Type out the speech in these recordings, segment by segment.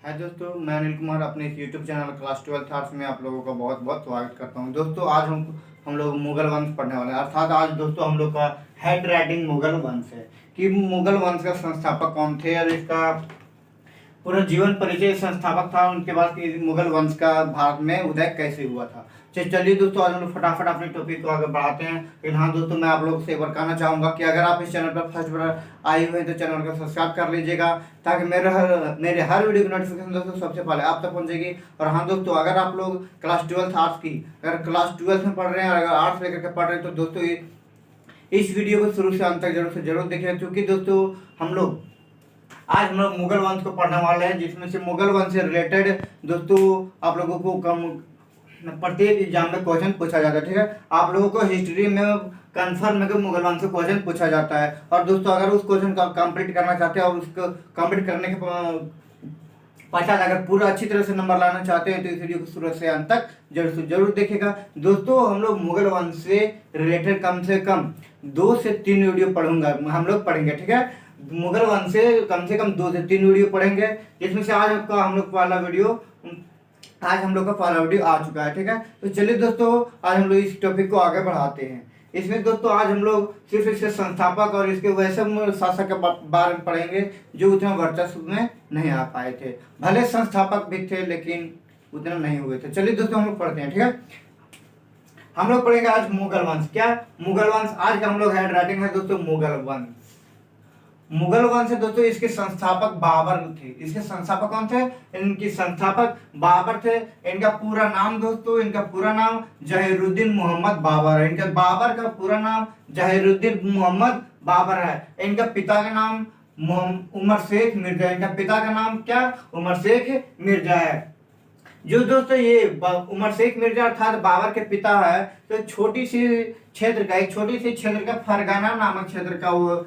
है दोस्तों, मैं अनिल कुमार अपने इस यूट्यूब चैनल क्लास 12 आर्ट्स में आप लोगों का बहुत बहुत स्वागत करता हूं। दोस्तों आज हम लोग मुगल वंश पढ़ने वाले हैं। अर्थात आज दोस्तों हम लोग का हैंड राइटिंग मुगल वंश है कि मुगल वंश का संस्थापक कौन थे और इसका पूरा जीवन परिचय संस्थापक था। उनके बाद मुगल वंश का भारत में उदय कैसे हुआ था। चलिए दोस्तों आज हम लोग फटाफट अपने टॉपिक को आगे बढ़ाते हैं। लेकिन हाँ दोस्तों, मैं आप लोगों से एक बार कहना चाहूँगा कि अगर आप इस चैनल पर फर्स्ट बार आए हुए हैं तो चैनल को सब्सक्राइब कर लीजिएगा, ताकि मेरे हर वीडियो की नोटिफिकेशन दोस्तों सबसे पहले आप तक पहुँचेगी। और हाँ दोस्तों, अगर आप लोग क्लास 12 आर्ट्स की अगर क्लास 12 में पढ़ रहे हैं, अगर आर्ट्स लेकर के पढ़ रहे हैं, तो दोस्तों इस वीडियो को शुरू से अंत तक जरूर से जरूर देखें, क्योंकि दोस्तों आज हम लोग मुगल वंश को पढ़ने वाले हैं, जिसमें से मुगल वंश से रिलेटेड दोस्तों आप लोगों को प्रत्येक एग्जाम में क्वेश्चन पूछा जाता है। ठीक है, आप लोगों को हिस्ट्री में कंफर्म है कि मुगल वंश से क्वेश्चन पूछा जाता है। और दोस्तों अगर उस क्वेश्चन को कंप्लीट करना चाहते हैं और उसको कंप्लीट करने के पता अगर पूरा अच्छी तरह से नंबर लाना चाहते हैं तो इस वीडियो को शुरू से अंत तक जरूर से जरूर देखेगा। दोस्तों हम लोग मुगल वंश से रिलेटेड कम से कम 2 से 3 वीडियो हम लोग पढ़ेंगे। ठीक है, मुगल वंश से कम 2 से 3 वीडियो पढ़ेंगे, जिसमें से आज हम लोग का पहला वीडियो आ चुका है। ठीक है, तो चलिए दोस्तों आज हम लोग इस टॉपिक को आगे बढ़ाते हैं। इसमें दोस्तों आज हम लोग सिर्फ इसके संस्थापक और इसके वैसे शासक के बारे में पढ़ेंगे जो उतना वर्चस्व में नहीं आ पाए थे। भले संस्थापक भी थे लेकिन उतना नहीं हुए थे। चलिए दोस्तों हम लोग पढ़ते हैं। ठीक है, हम लोग पढ़ेंगे आज मुगल वंश। क्या मुगल वंश आज का हम लोग हैंड राइटिंग है दोस्तों मुगल वंश। मुगल वंश है दोस्तों, इसके संस्थापक बाबर थे। इसके संस्थापक कौन थे? इनके संस्थापक बाबर थे। इनका पूरा नाम दोस्तों, इनका पूरा नाम जहीरुद्दीन मोहम्मद बाबर है। इनका बाबर का पूरा नाम जहीरुद्दीन मोहम्मद बाबर है। इनका पिता का नाम उमर शेख मिर्जा। इनका पिता का नाम क्या? उमर शेख मिर्जा है। जो दोस्तों ये उमर शेख मिर्जा अर्थात बाबर के पिता है, तो एक छोटी सी क्षेत्र का फरगाना नामक क्षेत्र का वो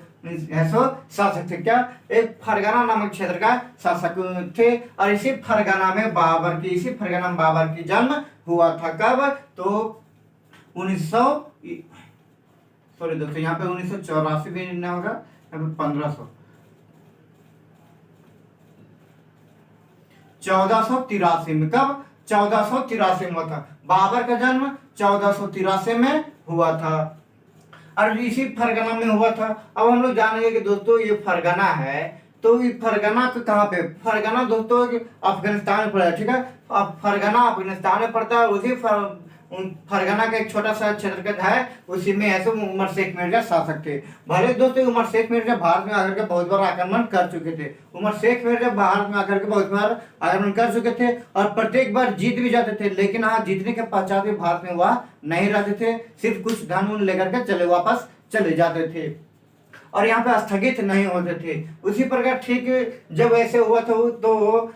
शासक थे। क्या? एक फरगाना नामक क्षेत्र का शासक थे। और इसी फरगाना में बाबर की जन्म हुआ था। कब? तो 1984 भी नहीं होगा, 1483 में। कब? 1483 में हुआ था। बाबर का जन्म 1483 में हुआ था और इसी फरगना में हुआ था। अब हम लोग जानेंगे कि दोस्तों ये फरगना है, तो ये फरगना तो कहाँ पे? फरगना दोस्तों अफगानिस्तान में पड़ता है। ठीक है, अब फरगना अफगानिस्तान में पड़ता है। उसी फरगना का एक छोटा सा क्षेत्र है, उसी में ऐसे उमर शेख मिर्जा शासक थे। भले दोस्तों उमर शेख मिर्जा भारत में आकर के बहुत बार आक्रमण कर चुके थे। और प्रत्येक बार जीत भी जाते थे, लेकिन हाँ जीतने के पश्चात भी भारत में वह नहीं रहते थे। सिर्फ कुछ धन लेकर के वापस चले जाते थे और यहाँ पे स्थगित नहीं होते थे। उसी प्रकार ठीक जब ऐसे हुआ था तो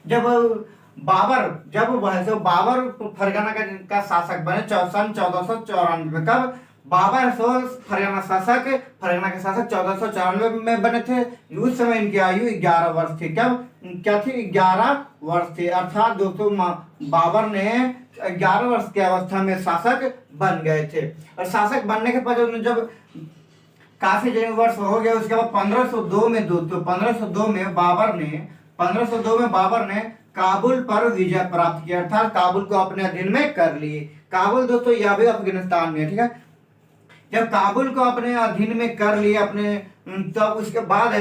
जब बाबर फरगना का शासक बने सन 1494 में। कब? बाबर फरगना के शासक 1494 में बने थे। उस समय इनकी आयु 11 वर्ष थी। क्या थी? 11 वर्ष थी। अर्थात दोस्तों बाबर ने 11 वर्ष की अवस्था में शासक बन गए थे। और शासक बनने के बाद जब काफी वर्ष हो गया, उसके बाद 1502 में बाबर ने काबुल पर विजय प्राप्त किया, अर्थात काबुल को अपने अधीन में कर लिए। काबुल दोस्तों यह भी अफगानिस्तान में है। ठीक है, जब काबुल को अपने अधीन में कर लिए तब उसके बाद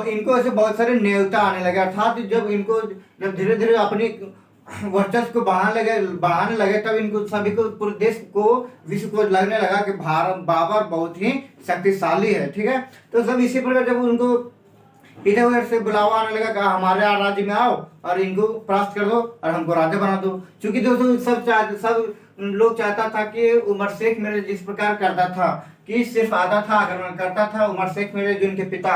इनको ऐसे बहुत सारे न्योता आने लगे। अर्थात जब धीरे धीरे अपनी वर्चस्व को बढ़ाने लगे तब इनको सभी को पूरे देश को विश्व को लगने लगा कि बाबर बहुत ही शक्तिशाली है। ठीक है, तो सब इसी प्रकार जब उनको इधर उधर से बुलावा आने लगा, कहा हमारे राज्य में आओ और इनको परास्त कर दो और हमको राजा बना दो। क्योंकि दोस्तों सब लोग चाहता था कि उमर शेख मिर्जा जिस प्रकार करता था कि सिर्फ आता था, आक्रमण करता था। उमर शेख मिर्जा जो उनके पिता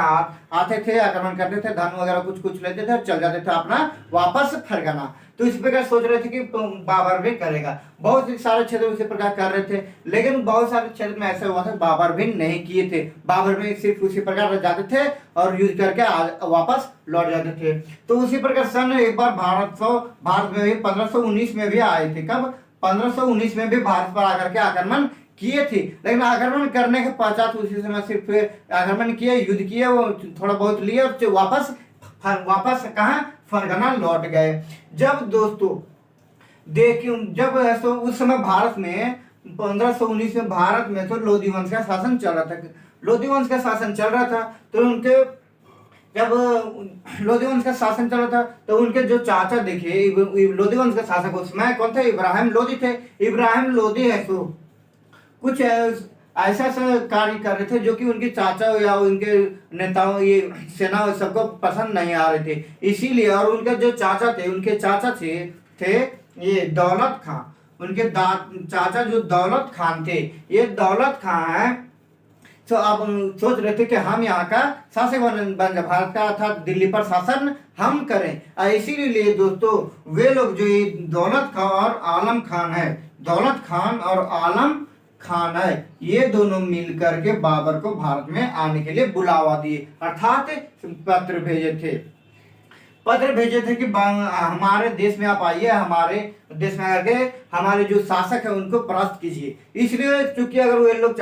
आते थे, आक्रमण करते थे, धन वगैरह कुछ लेते थे और चल जाते थे अपना वापस फरगना। तो इस प्रकार सोच रहे थे कि बाबर भी करेगा। बहुत सारे क्षेत्र इसी प्रकार कर रहे थे, लेकिन बहुत सारे क्षेत्र में ऐसा हुआ था बाबर भी नहीं किए थे। बाबर भी सिर्फ उसी प्रकार जाते थे और युद्ध करके वापस लौट जाते थे। तो उसी प्रकार सन एक बार भारत में भी 1519 में भी आए थे। कब? 1519 में भी भारत पर आकर के आक्रमण किए थे, लेकिन आक्रमण करने के पश्चात उसी समय सिर्फ आक्रमण किए, युद्ध किए, वो थोड़ा बहुत लिए और वापस वापस कहाँ, फरगना लौट गए। जब दोस्तों देखिए, जब ऐसा उस समय भारत में 1519 में भारत में तो लोधी वंश का शासन चल रहा था। लोधी वंश का शासन चल रहा था तो उनके, जब लोधी वंश का शासन चल रहा था तो उनके जो चाचा देखिए, लोधी वंश का शासक उसमें कौन था, इब्राहिम लोधी थे। इब्राहिम लोधी है तो कुछ ऐसा ऐसा कार्य कर रहे थे जो कि उनके चाचा या उनके नेताओं, ये सेना सबको पसंद नहीं आ रहे थे, इसीलिए। और उनके जो चाचा थे, उनके चाचा थे ये दौलत खान। उनके चाचा जो दौलत खान थे, ये दौलत खान है। तो अब सोच रहे थे कि हम यहाँ का शासक बन जाए, भारत का अर्थात दिल्ली पर शासन हम करें। इसीलिए दोस्तों वे लोग जो ये दौलत खान और आलम खान है, दौलत खान और आलम खान है, ये दोनों मिल करके बाबर को भारत में आने के लिए बुलावा दिए, अर्थात पत्र भेजे थे कि हमारे देश में आप आइए, हमारे देश में आके हमारे जो शासक है उनको परास्त कीजिए। इसलिए चूंकि अगर वो लोग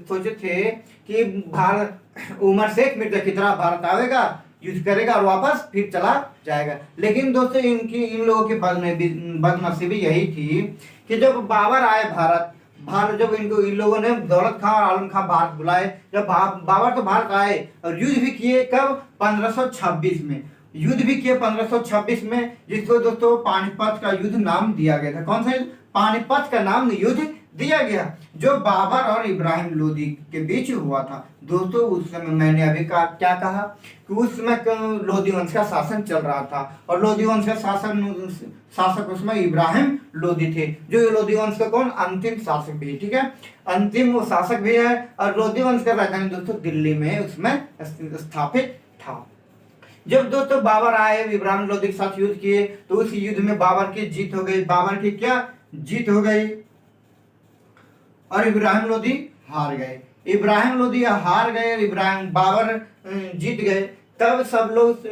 सोचे थे कि भारत उमर शेख मिर्जा की तरह भारत आएगा, युद्ध करेगा और वापस फिर चला जाएगा। लेकिन दोस्तों इन लोगों की बदनसीबी यही थी कि जब बाबर आए भारत जब इन लोगों ने दौलत खान और आलम खान भारत बुलाए, जब बाबर तो भारत आए और युद्ध भी किए, कब, 1526 में युद्ध भी किए 1526 में, जिसको दोस्तों पानीपत का युद्ध नाम दिया गया था। कौन सा, पानीपत का नाम युद्ध दिया गया, जो बाबर और इब्राहिम लोदी के बीच हुआ था। दोस्तों उस समय मैंने अभी क्या कहा कि उस समय लोदी वंश का शासन चल रहा था और लोदी वंश का शासक उसमें इब्राहिम लोदी थे, जो लोदी वंश का कौन, अंतिम शासक भी, ठीक है, अंतिम वो शासक भी है। और लोदी वंश का राजधानी दोस्तों दिल्ली में उसमें स्थापित था। जब दोस्तों बाबर आए, इब्राहिम लोदी के साथ युद्ध किए, तो उस युद्ध में बाबर की जीत हो गई। बाबर की क्या जीत हो गई और इब्राहिम लोदी हार गए। इब्राहिम लोदी हार गए, बाबर जीत गए। तब सब लोग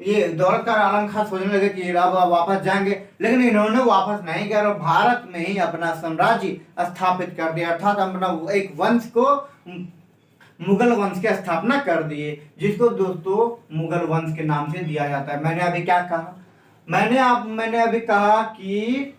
ये दौलत खान आलम खान सोचने लगे कि अब वापस जाएंगे, लेकिन इन्होंने वापस नहीं किया और भारत में ही अपना साम्राज्य स्थापित कर दिया, अर्थात अपना एक वंश को, मुगल वंश की स्थापना कर दिए, जिसको दोस्तों मुगल वंश के नाम से दिया जाता है। मैंने अभी क्या कहा, मैंने अभी कहा कि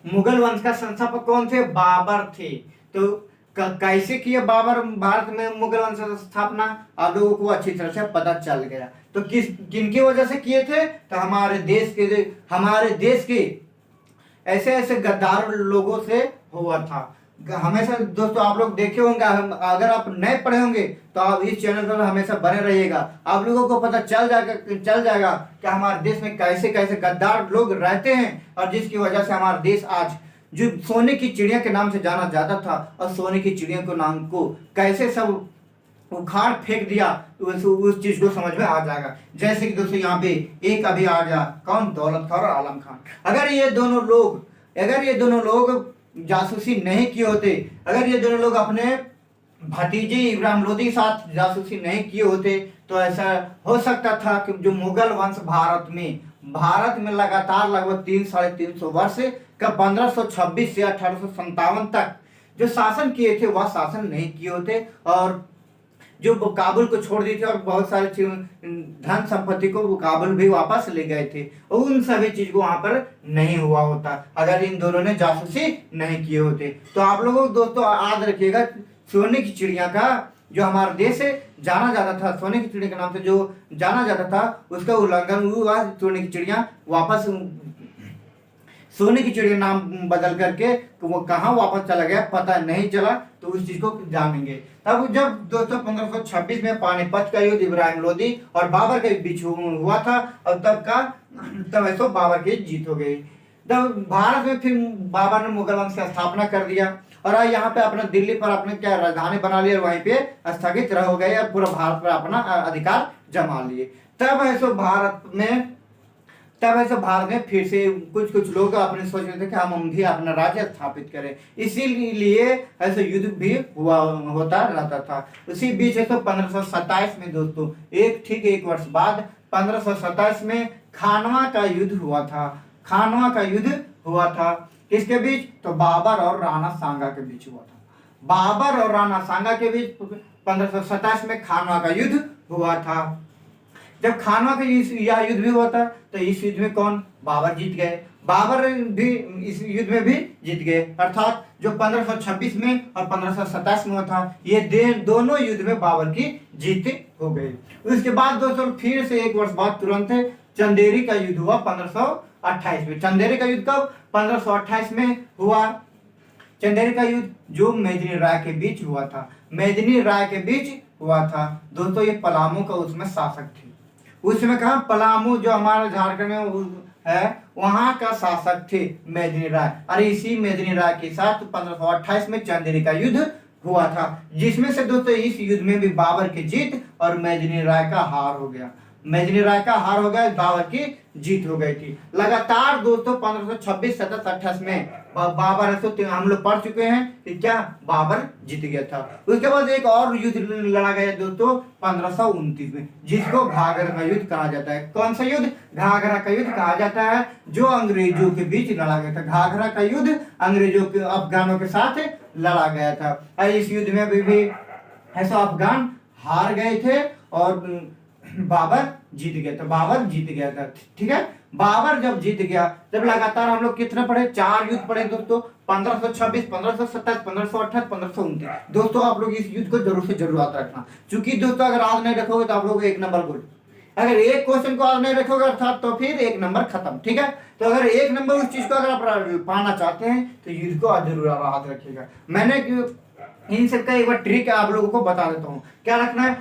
मुगल वंश का संस्थापक कौन थे, बाबर थे। तो कैसे किए बाबर भारत में मुगल वंश की स्थापना, आप लोगों को अच्छी तरह से पता चल गया। तो किनकी वजह से किए थे, तो हमारे देश के ऐसे ऐसे गद्दार लोगों से हुआ था। हमेशा दोस्तों आप लोग देखे होंगे, अगर आप नए पढ़े होंगे तो आप इस चैनल पर हमेशा बने रहिएगा, आप लोगों को पता चल जाएगा कि हमारे देश में कैसे कैसे गद्दार लोग रहते हैं, और जिसकी वजह से हमारा देश आज जो सोने की चिड़िया के नाम से जाना जाता था, और सोने की चिड़िया को नाम को कैसे सब उखाड़ फेंक दिया, तो उस चीज को समझ में आ जाएगा। जैसे कि दोस्तों यहाँ पे एक अभी आ गया, कौन, दौलत खान और आलम खान। अगर ये दोनों लोग जासूसी नहीं किए होते, अगर ये दोनों लोग अपने भतीजे इब्राहिम लोदी के साथ जासूसी नहीं किए होते, तो ऐसा हो सकता था कि जो मुगल वंश भारत में लगातार लगभग 300-350 वर्ष का 1526 से 1857 तक जो शासन किए थे, वह शासन नहीं किए होते, और जो काबुल को छोड़ दिए थे और बहुत सारे धन संपत्ति को वो काबुल भी वापस ले गए थे, उन सभी चीज को वहां पर नहीं हुआ होता अगर इन दोनों ने जासूसी नहीं किए होते। तो आप लोगों दोस्तों याद रखिएगा, सोने की चिड़िया का जो हमारे देश से जाना जाता था, सोने की चिड़िया के नाम से जो जाना जाता था, उसका उल्लंघन हुआ। सोने की चिड़िया वापस सोने की चिड़िया नाम बदल करके वो कहाँ वापस चला गया पता नहीं चला, तो उस चीज को जानेंगे। तब जब दोस्तों 1526 में पानीपत का युद्ध इब्राहिम लोदी और बाबर के बीच हुआ था, और तब ऐसा बाबर की जीत हो गई। तब भारत में फिर बाबर ने मुगल वंश की स्थापना कर दिया, और यहाँ पे अपने दिल्ली पर अपने क्या राजधानी बना लिया, और वहीं पे स्थगित हो गए और पूरा भारत पर अपना अधिकार जमा लिए। तब ऐसे भारत में फिर से कुछ लोग अपने सोच रहे थे कि हम भी अपना राज्य स्थापित करें, इसीलिए ऐसे युद्ध भी होता रहता था। उसी बीच 1527 में दोस्तों एक वर्ष बाद 1527 में खानवा का युद्ध हुआ था। किसके बीच, तो बाबर और राणा सांगा के बीच हुआ था। बाबर और राणा सांगा के बीच 1527 में खानवा का युद्ध हुआ था। जब खानवा का यह युद्ध भी हुआ था तो इस युद्ध में कौन, बाबर जीत गए। बाबर भी इस युद्ध में भी जीत गए, अर्थात जो 1526 में और 1527 में हुआ था, ये दोनों युद्ध में बाबर की जीत हो गई। उसके बाद दोस्तों फिर से एक वर्ष बाद तुरंत चंदेरी का युद्ध हुआ 1528 में। चंदेरी का युद्ध कब, 1528 में हुआ। चंदेरी का युद्ध जो मेदिनी राय के बीच हुआ था, मेदिनी राय के बीच हुआ था दोस्तों। ये पलामू का उसमें शासक थे, उसमें कहा पलामू जो हमारा झारखंड में है वहां का शासक थे मेदिनी राय। और इसी मेदिनी राय के साथ 1528 में चंदेरी का युद्ध हुआ था, जिसमें से दोस्तों इस युद्ध में भी बाबर की जीत और मेदिनी राय का हार हो गया। मेदिनी राय का हार हो गया, बाबर की जीत हो गई थी। लगातार दोस्तों 1526, 27, 28 में बाबर हम लोग पढ़ चुके हैं कि क्या बाबर जीत गया था। उसके बाद एक और युद्ध लड़ा गया दोस्तों 1529 में, जिसको घाघरा का युद्ध कहा जाता है। कौन सा युद्ध, घाघरा का युद्ध कहा जाता है, जो अंग्रेजों के बीच लड़ा गया था। घाघरा का युद्ध अंग्रेजों के अफगानों के साथ लड़ा गया था। और इस युद्ध में भी ऐसा अफगान हार गए थे और बाबर जीत गया था, बाबर जीत गया था। ठीक है, बाबर जब जीत गया, जब लगातार हम लोग कितने पढ़े, 4 युद्ध पढ़े दोस्तों, 1526, 1527, 1528, 1529। दोस्तों आप लोग इस युद्ध को जरूर से जरूर याद रखना, क्योंकि दोस्तों अगर याद नहीं रखोगे तो आप लोग 1 नंबर गुड। अगर एक क्वेश्चन को याद नहीं रखोगे अर्थात तो फिर 1 नंबर खत्म। ठीक है, तो अगर 1 नंबर उस चीज को अगर आप पाना चाहते हैं तो युद्ध को जरूर याद रखिएगा। मैंने इन सबका एक बार ट्रिक आप लोगों को बता देता हूँ। क्या रखना है,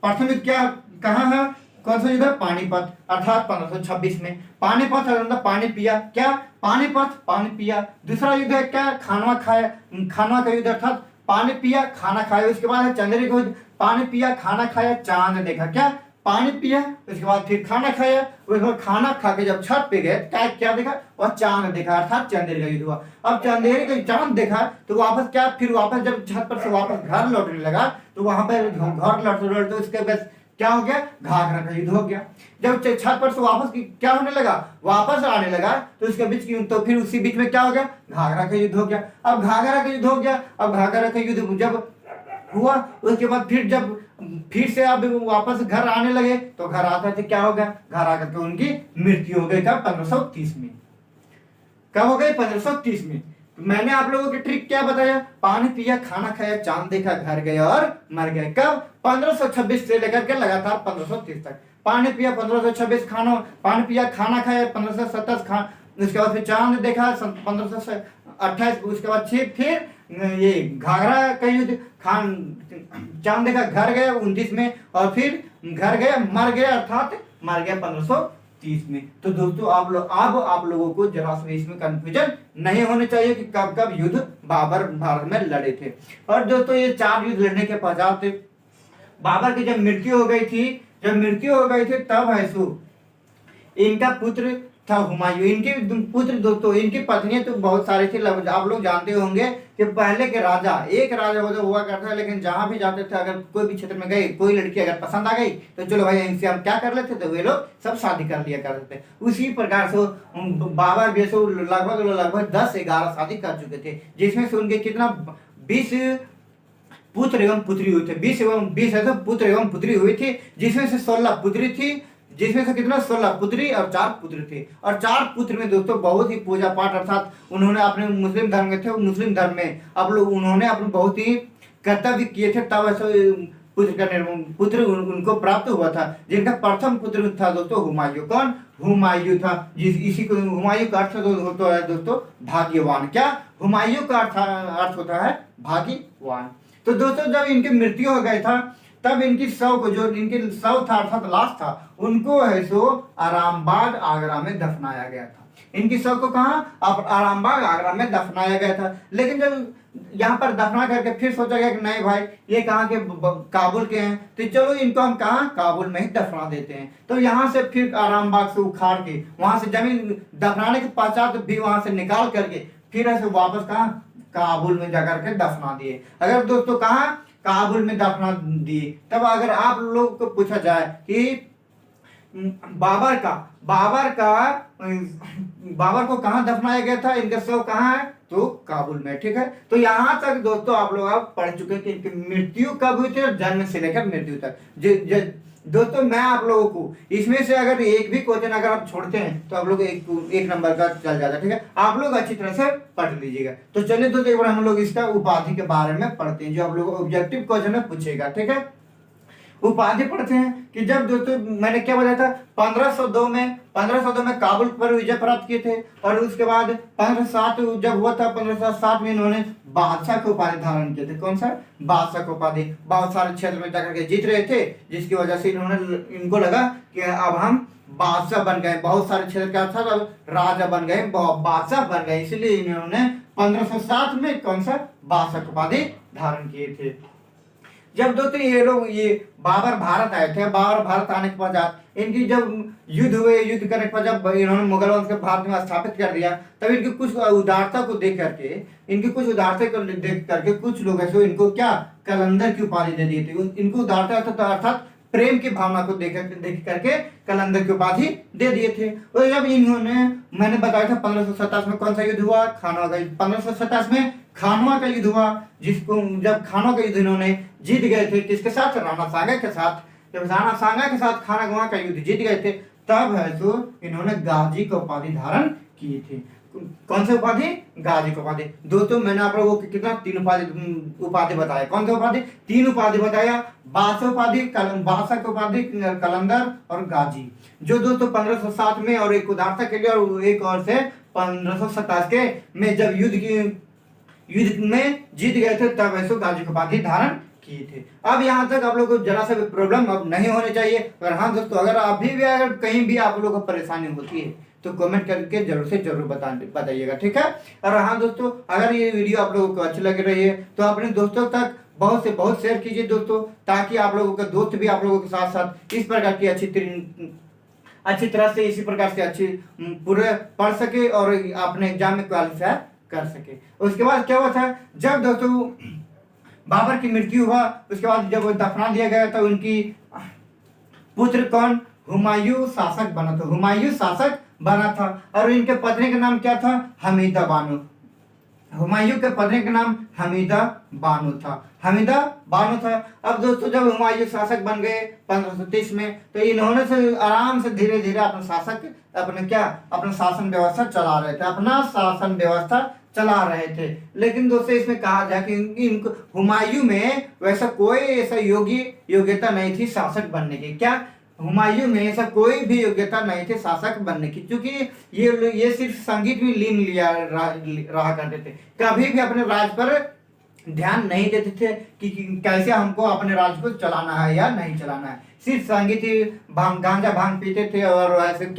प्रथम युद्ध क्या कहाँ है, कौन सा युद्ध है, पानीपत, अर्थात 1526 में। पानीपत पानी पिया, क्या पानीपत, पानी पिया। दूसरा युद्ध है क्या, खानवा खाया, खानवा का युद्ध अर्थात पानी पिया खाना खाया। उसके बाद है चंदेरी का युद्ध, पानी पिया खाना खाया चांद देखा, क्या पानी पिया, उसके बाद फिर खाना खाया, उसके बाद खाना खा के जब छत पे गए क्या क्या देखा, वह चांद देखा, अर्थात चंदेरी का युद्ध हुआ। अब चंदेरी का चांद देखा तो वापस क्या, फिर वापस जब छत पर से वापस घर लौटने लगा तो वहां पर घर लौटते उसके बाद क्या हो गया, घाघरा का युद्ध हो गया। जब छत पर से वापस क्या होने लगा, वापस आने लगा तो उसके बीच की, तो फिर उसी बीच में क्या हो गया, घाघरा का युद्ध हो गया। अब घाघरा का युद्ध हो गया, अब घाघरा का युद्ध जब हुआ उसके बाद फिर जब फिर से अब वापस घर आने लगे तो घर आते थे क्या हो गया, घर आकर के उनकी मृत्यु हो गई। कब, 1530 में। कब हो गई, 1530 में। मैंने आप लोगों की ट्रिक क्या बताया, पानी पिया खाना खाया चांद देखा घर गया और मर गए। कब, 1526 से लेकर के लगातार 1530 तक। पानी पिया 1526, खाना पानी पिया खाना खाया 1527, उसके बाद फिर चांद देखा 1528, उसके बाद फिर ये घाघरा का युद्ध, चांद देखा घर गया 29 में, और फिर घर गया मर गया, अर्थात मर गया 1530 में। तो दोस्तों आप लोगों को जरा से इसमें कंफ्यूजन नहीं होने चाहिए कि कब कब युद्ध बाबर भारत में लड़े थे। और दोस्तों ये 4 युद्ध लड़ने के पश्चात बाबर की जब मृत्यु हो गई थी तब है इनका पुत्र था हुमायूं। इनके पुत्र दोस्तों, इनकी पत्नियां तो बहुत सारी थी, आप लोग जानते होंगे कि पहले के राजा, एक राजा हुआ करता है, लेकिन जहां भी जाते थे अगर कोई भी क्षेत्र में गए, कोई लड़की अगर पसंद आ गई तो चलो भाई इनसे हम क्या कर लेते थे, वे लोग सब शादी कर लिया करते थे। उसी प्रकार से बाबर भी लगभग 10-11 शादी कर चुके थे, जिसमें से उनके कितना 20 पुत्र एवं पुत्री हुए थे, 20 ऐसे पुत्र एवं पुत्री हुई थी, जिसमें से 16 पुत्री थी, जिसमें से कितना 16 पुत्री और 4 पुत्र थे। और 4 पुत्र में दोस्तों बहुत ही पूजा पाठ, अर्थात उन्होंने अपने मुस्लिम धर्म में थे, मुस्लिम धर्म में अब लोग उन्होंने अपने बहुत ही कर्तव्य किए थे, तब ऐसे पुत्र उनको प्राप्त हुआ था, जिनका प्रथम पुत्र था दोस्तों हुमायूं। कौन, हुमायूं था, इसी को हुमायूं का अर्थ होता है दोस्तों भाग्यवान। क्या, हुमायूं का अर्थ होता है भाग्यवान। तो दोस्तों जब इनकी मृत्यु हो गई था तब इनकी शव को, जो इनकी शव था अर्थात लाश था, उनको है सो आरामबाग आगरा में दफनाया गया था। इनकी शव को कहाँ, आरामबाग आगरा में दफनाया गया था। लेकिन जब यहाँ पर दफना करके फिर सोचा गया कि नहीं भाई ये कहाँ के, काबुल के हैं, तो चलो इनको हम कहाँ, काबुल में ही दफना देते हैं। तो यहाँ से फिर आरामबाग से उखाड़ के वहां से जमीन दफनाने के पश्चात भी वहां से निकाल करके फिर ऐसे वापस कहाँ, काबुल में जाकर के दफना दिए। अगर दोस्तों कहाँ, काबुल में दफना दिए। तब अगर आप लोग को पूछा जाए कि बाबर को कहाँ दफनाया गया था, इनका शव कहाँ है, तो काबुल में। ठीक है, तो यहाँ तक दोस्तों आप लोग पढ़ चुके हैं कि इनकी मृत्यु कब हुई थी और जन्म से लेकर मृत्यु तक। दोस्तों मैं आप लोगों को इसमें से अगर एक भी क्वेश्चन अगर आप छोड़ते हैं तो आप लोग एक नंबर का चल जाता है, ठीक है। आप लोग अच्छी तरह से पढ़ लीजिएगा। तो चलिए दोस्तों एक बार हम लोग इसका उपाधि के बारे में पढ़ते हैं, जो आप लोग ऑब्जेक्टिव क्वेश्चन में पूछेगा, ठीक है। उपाधि पढ़ते हैं कि जब दोस्तों मैंने क्या बताया था, 1502 में काबुल पर विजय प्राप्त किए थे, और उसके बाद 1507 जब हुआ था, 1507 में इन्होंने बादशाह की उपाधि धारण किए थे। कौन सा? बादशाह की उपाधि। बहुत सारे क्षेत्र में जाकर के जीत रहे थे, जिसकी वजह से इनको लगा कि अब हम बादशाह बन गए, बहुत सारे क्षेत्र क्या था, अब राजा बन गए, बादशाह बन गए, इसलिए इन्होंने 1507 में कौन सा बादशाह की उपाधि धारण किए थे। जब दोस्तों ये लोग ये बाबर भारत आए थे, बाबर भारत आने के पश्चात इनकी जब युद्ध हुए, युद्ध करने के बाद जब इन्होंने मुगल वंश को भारत में स्थापित कर दिया, तब इनकी कुछ उदारता को देख करके कुछ लोग ऐसे इनको क्या कलंदर की उपाधि दे दी थी। इनको उदारता अर्थात प्रेम की भावना को देख करके कलंदर की उपाधि दे दिए थे। और जब इन्होंने, मैंने बताया था 1527 में कौन सा युद्ध हुआ, खानवा का। 1527 में खानवा का युद्ध हुआ, जिसको जब खानवा का युद्ध इन्होंने जीत गए थे, किसके साथ? राणा सांगा के साथ। जब राणा सांगा के साथ खानवा का युद्ध जीत गए थे, तब है तो इन्होंने गाजी का उपाधि धारण की थी। कौन सी उपाधि? गाजी की उपाधि। दोस्तों मैंने आप लोगों को कितना 3 उपाधि बताया। कौन सी उपाधि? 3 उपाधि बताया, बादशाह उपाधि, बादशाह की उपाधि, कलंदर और गाजी। जो दोस्तों 1507 में और एक उदारता के लिए और एक और से 1527 के में जब युद्ध में जीत गए थे, तब ऐसे गाजी की उपाधि धारण किए थे। अब यहाँ तक आप लोगों को जरा सा भी प्रॉब्लम अब नहीं होनी चाहिए। और हाँ दोस्तों, अगर अभी भी अगर कहीं भी आप लोगों को परेशानी होती है तो कमेंट करके जरूर से जरूर बताइएगा, ठीक है। और हाँ दोस्तों, अगर ये वीडियो आप लोगों को अच्छी लग रही है तो अपने दोस्तों तक बहुत से बहुत शेयर कीजिए दोस्तों, ताकि आप लोगों का दोस्त भी आप लोगों के साथ साथ इस प्रकार की अच्छी तरह से इसी प्रकार से अच्छी पूरे पढ़ सके और अपने एग्जाम में क्वालिफाई कर सके। उसके बाद क्या हुआ था, जब दोस्तों बाबर की मृत्यु हुआ, उसके बाद जब दफना दिया गया तो उनकी पुत्र कौन? हुमायूं शासक बना था। हुमायूं शासक बना था और इनके पत्नी का नाम क्या था? हमीदा बानो। हुमायूं के पत्नी का नाम हमीदा बानो था। हमीदा बानो था। अब दोस्तों जब हुमायूं शासक बन गए 1530 में, तो इन्होंने से आराम से धीरे धीरे अपना शासन व्यवस्था चला रहे थे, अपना शासन व्यवस्था चला रहे थे। लेकिन दोस्तों इसमें कहा जाए कि इनको हुमायूं में वैसा कोई ऐसा योग्यता नहीं थी शासक बनने की। क्या? हुमायूं में ऐसा कोई भी योग्यता नहीं थे शासक बनने की, क्योंकि ये सिर्फ संगीत में लीन रहा करते थे। कभी भी अपने राज पर ध्यान नहीं देते थे कि कैसे हमको अपने राज्य को चलाना है या नहीं चलाना है। सिर्फ संगीत ही गांजा भांग पीते थे और ऐसे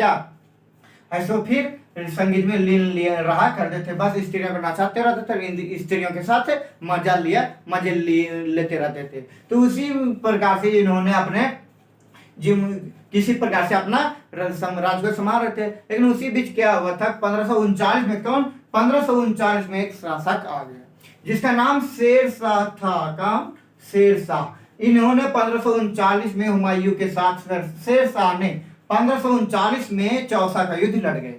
ऐसे फिर संगीत में लीन रहा करते थे। बस स्त्रियों को नचाते रहते थे, स्त्रियों के साथ मजे लेते रहते थे। तो उसी प्रकार से इन्होंने अपने किसी प्रकार से अपना राज्य को संभाल रहे थे। लेकिन उसी बीच क्या हुआ था, 1539 में 1539 में एक शासक आ गया जिसका नाम शेरशाह था। काम शेरशाह। इन्होंने 1539 में हुमायूं के साथ शेरशाह ने 1539 में चौसा का युद्ध लड़ गए।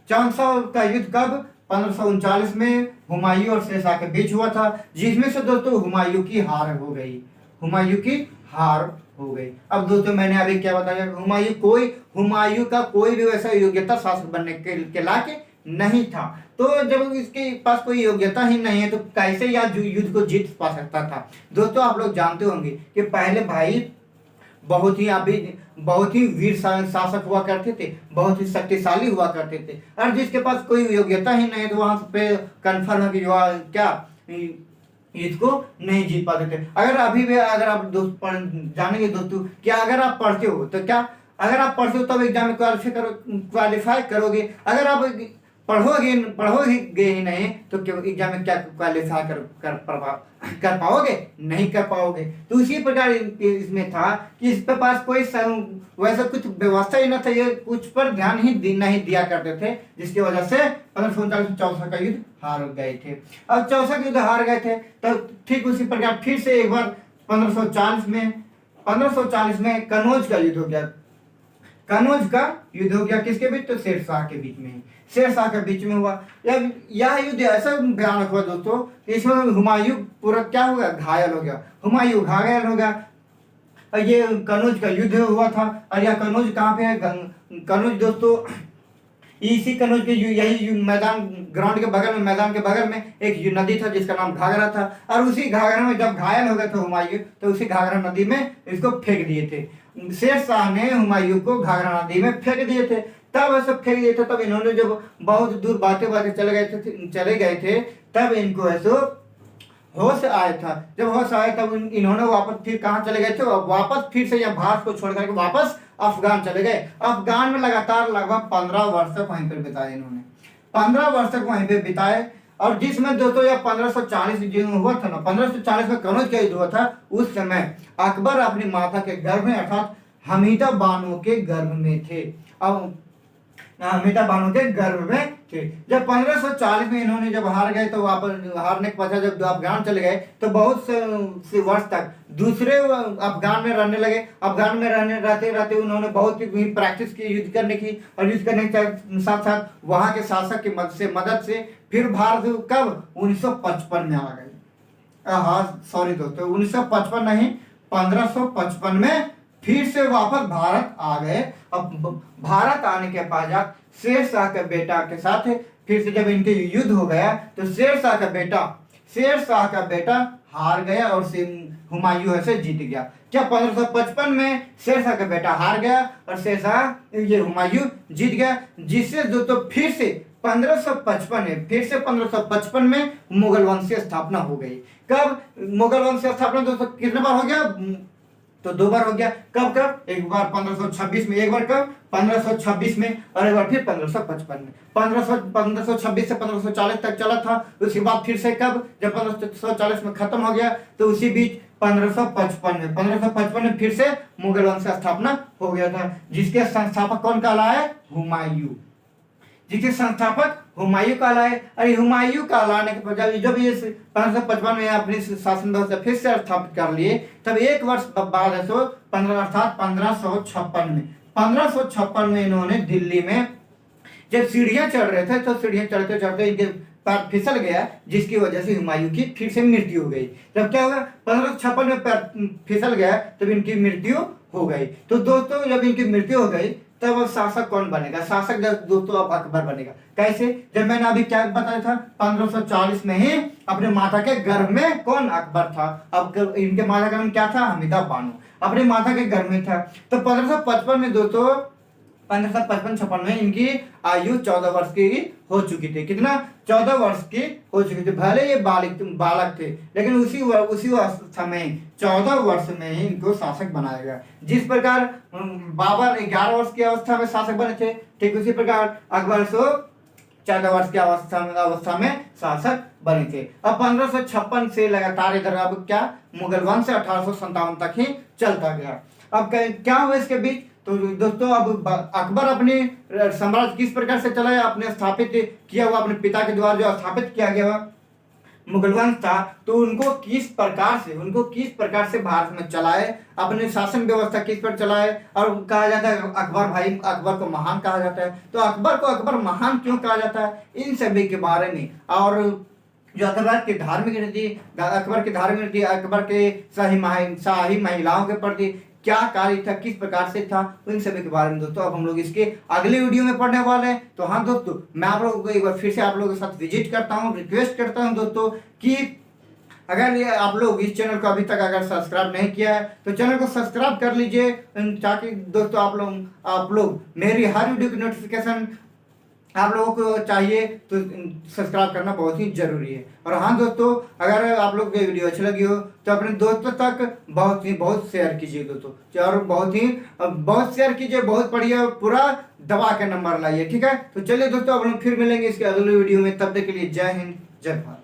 चौसा का युद्ध कब? 1539 में हुमायूं और शेरशाह के बीच हुआ था, जिसमें से दोस्तों हुमायूं की हार हो गई। हुमायूं की हार हो गई। अब दोस्तों मैंने अभी क्या बताया, हुमायूं का कोई भी वैसा योग्यता शासक बनने के लायक नहीं था। तो जब इसके पास कोई योग्यता ही नहीं है तो कैसे यह युद्ध को जीत पा सकता था। दोस्तों आप लोग जानते होंगे कि पहले भाई बहुत ही वीर शासक हुआ करते थे, बहुत ही शक्तिशाली हुआ करते थे, और जिसके पास कोई योग्यता ही नहीं है तो वहां पे कन्फर्म है कि क्या युद्ध को नहीं जीत पाते थे। अगर अभी भी अगर आप जानेंगे दोस्तों कि अगर आप पढ़ते हो तो अगर आप पढ़ते हो तब एग्जाम में क्वालिफाई करोगे। अगर आप पढ़ोगे ही नहीं तो एग्जाम में क्या क्वालिफाई कर पाओगे? नहीं कर पाओगे। तो उसी प्रकार इसमें था कि इसके पास कोई वैसा कुछ व्यवस्था ही न था, ये कुछ पर ध्यान ही नहीं दिया करते थे, जिसकी वजह से 1539 चौसा का युद्ध हार गए थे। अब चौसा का युद्ध हार गए थे तो ठीक उसी प्रकार फिर से एक बार 1540 में कनौज का युद्ध हो गया। कनौज का युद्ध हो गया किसके बीच? तो शेरशाह के बीच में। शेरशाह के बीच में हुआ यह युद्ध ऐसा भयानक हुआ दोस्तों, इसमें हुमायूं पूरा क्या हो गया? घायल हो गया। हुमायूं घायल हो गया। ये कनौज का युद्ध हुआ था। और यह कनौज कहाँ पे है? कनौज दोस्तों इसी कनौज के यही मैदान ग्राउंड के बगल में, मैदान के बगल में एक नदी था जिसका नाम घाघरा था। और उसी घाघरा में जब घायल हो गए थे हुमायूं, तो उसी घाघरा नदी में इसको फेंक दिए थे। शेर शाह ने हुमायूं को घाघरा नदी में फेंक दिए थे। तब ऐसे फेंक दिए थे, तब इन्होंने जब बहुत दूर बातें चले गए थे, तब इनको ऐसे होश आया था। जब होश आया तब इन्होंने वापस फिर कहाँ चले गए थे? वापस फिर से यह भारत को छोड़ करके वापस अफगान चले गए। अफगान में लगातार लगभग 15 वर्ष तक वहीं पर बिताए इन्होंने, 15 वर्ष तक वहीं पे बिताए। और जिसमें दोस्तों यह 1540 जो हुआ था ना, 1540 में कनौज का युद्ध हुआ था, उस समय अकबर अपनी माता के गर्भ में अर्थात हमीदा बानो के गर्भ में थे। अब हमीदा बानो के गर्भ में थे। जब 1540 में इन्होंने जब हार गए, तो वापस हारने के पश्चात जब अफगान चले गए, तो बहुत से वर्ष तक दूसरे अफगान में रहने लगे। अफगान में रहते रहते उन्होंने बहुत ही प्रैक्टिस की युद्ध करने की, और युद्ध करने के साथ साथ वहां के शासक की मदद से फिर भारत कब 1955 में आ गए। हाँ सॉरी दोस्तों, 1955 नहीं, 1555 में फिर से वापस भारत आ गए। अब भारत आने के पश्चात शेर शाह के बेटा के साथ फिर से जब इनके युद्ध हो गया, तो शेर शाह का बेटा हार गया और हुमायूं से जीत गया। क्या 1555 में शेर शाह का बेटा हार गया और शेर शाह ये हुमायूं जीत गया, जिससे दोस्तों फिर से 1555 में मुगल वंश की स्थापना हो गई। कब मुगल वंश की स्थापना दोस्तों कितने बार हो गया? तो 2 बार हो गया। कब कब? एक बार 1526 में, एक बार कब? 1526 में, और एक बार फिर 1555 में। 1526 से 1540 तक चला था। उसके बाद फिर से कब? जब 1540 में खत्म हो गया, तो उसी बीच 1555 में फिर से मुगल वंश का स्थापना हो गया था, जिसके संस्थापक कौन कहलाए? हुमायूं। जिसके संस्थापक हुमायूं कहलाए। अरे हुमायूं कहलाने के बाद जब ये 1555 में अपनी शासन व्यवस्था फिर से स्थापित कर लिए, तब एक वर्ष बाद अर्थात 1556 में इन्होंने दिल्ली में जब सीढ़ियां चढ़ रहे थे, तो सीढ़ियां चढ़ते चढ़ते इनके पैर फिसल गया, जिसकी वजह से हुमायूं की फिर से मृत्यु हो गई। तब क्या होगा? 1556 में पैर फिसल गया, तब इनकी मृत्यु हो गई। तो दोस्तों जब इनकी मृत्यु हो गई, तब अब शासक कौन बनेगा? शासक दोस्तों अब अकबर बनेगा। कैसे? जब मैंने अभी क्या बताया था, 1540 में ही अपने माता के गर्भ में कौन? अकबर था। अब इनके माता का नाम क्या था? हमीदा बानो। अपने माता के गर्भ में था। तो 1555 में दोस्तों 1555 में इनकी आयु 14 वर्ष की हो चुकी थी। कितना? 14 वर्ष की हो चुकी थी। भले ये बालक थे, लेकिन उसी समय 14 वर्ष में ही इनको शासक बनाया गया। जिस प्रकार बाबर 11 वर्ष की अवस्था में शासक बने थे, ठीक उसी प्रकार अकबर 14 वर्ष की अवस्था में शासक बने थे। अब 1556 से लगातार इधर अब क्या मुगल वंश 1857 तक ही चलता गया। अब क्या हुआ इसके बीच? तो दोस्तों अब अकबर अपनी साम्राज्य किस प्रकार से चलाया? अपने स्थापित किया हुआ अपने पिता के द्वारा जो स्थापित किया गया मुगल वंश था, तो उनको किस प्रकार से भारत में चलाए, अपने शासन व्यवस्था किस पर चलाए। और कहा जाता है अकबर को महान कहा जाता है। तो अकबर को अकबर महान क्यों कहा जाता है? इन सभी के बारे में, और जो अकबर की धार्मिक नीति, अकबर के शाही महिलाओं के प्रति क्या कार्य था, किस प्रकार से था, उन सभी के बारे में दोस्तों अब हम लोग इसके अगले वीडियो में पढ़ने वाले हैं। तो हाँ दोस्तों, मैं आप लोगों को एक बार फिर से आप लोगों के साथ विजिट करता हूँ, रिक्वेस्ट करता हूँ दोस्तों कि अगर ये आप लोग इस चैनल को अभी तक अगर सब्सक्राइब नहीं किया है, तो चैनल को सब्सक्राइब कर लीजिए, ताकि दोस्तों आप लोग मेरी हर वीडियो की नोटिफिकेशन आप लोगों को चाहिए, तो सब्सक्राइब करना बहुत ही जरूरी है। और हाँ दोस्तों, अगर आप लोग को वीडियो अच्छी लगी हो, तो अपने दोस्तों तक बहुत शेयर कीजिए दोस्तों, और बहुत शेयर कीजिए, बहुत बढ़िया, पूरा दबा के नंबर लाइए, ठीक है। तो चलिए दोस्तों, अब हम फिर मिलेंगे इसके अगले वीडियो में। तब तक के लिए जय हिंद, जय भारत।